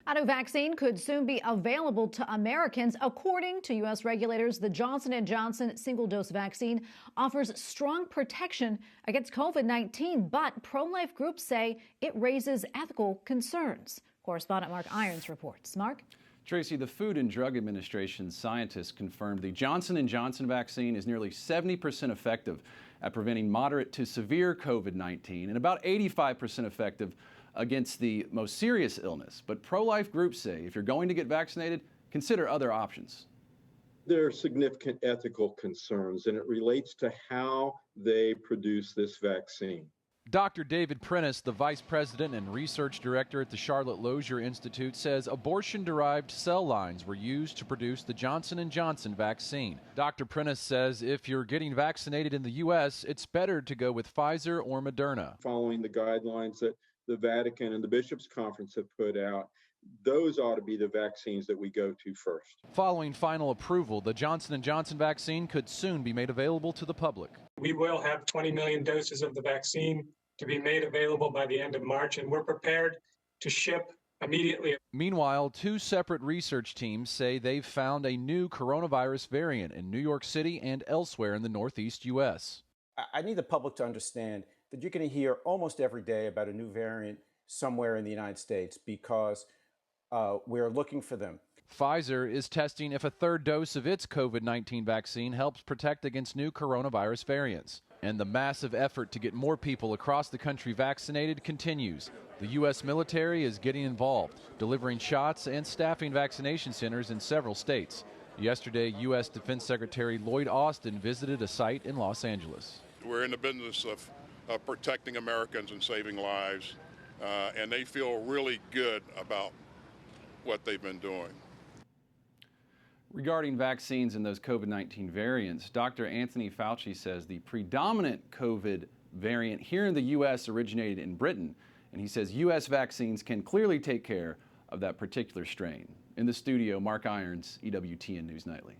A new vaccine could soon be available to Americans. According to U.S. regulators, the Johnson & Johnson single-dose vaccine offers strong protection against COVID-19, but pro-life groups say it raises ethical concerns. Correspondent Mark Irons reports. Mark? Tracy, the Food and Drug Administration scientists confirmed the Johnson & Johnson vaccine is nearly 70% effective at preventing moderate to severe COVID-19 and about 85% effective against the most serious illness. But pro-life groups say if you're going to get vaccinated, consider other options. There are significant ethical concerns, and it relates to how they produce this vaccine. Dr. David Prentice, the vice president and research director at the Charlotte Lozier Institute, says abortion-derived cell lines were used to produce the Johnson & Johnson vaccine. Dr. Prentice says if you're getting vaccinated in the U.S., it's better to go with Pfizer or Moderna. Following the guidelines that the Vatican and the Bishops' Conference have put out, those ought to be the vaccines that we go to first. Following final approval, the Johnson & Johnson vaccine could soon be made available to the public. We will have 20 million doses of the vaccine to be made available by the end of March, and we're prepared to ship immediately. Meanwhile, two separate research teams say they've found a new coronavirus variant in New York City and elsewhere in the Northeast U.S. I need the public to understand that you're going to hear almost every day about a new variant somewhere in the United States because we're looking for them. Pfizer is testing if a third dose of its COVID-19 vaccine helps protect against new coronavirus variants. And the massive effort to get more people across the country vaccinated continues. The U.S. military is getting involved, delivering shots and staffing vaccination centers in several states. Yesterday, U.S. Defense Secretary Lloyd Austin visited a site in Los Angeles. We're in the business of protecting Americans and saving lives, and they feel really good about what they've been doing. Regarding vaccines and those COVID-19 variants, Dr. Anthony Fauci says the predominant COVID variant here in the U.S. originated in Britain, and he says U.S. vaccines can clearly take care of that particular strain. In the studio, Mark Irons, EWTN News Nightly.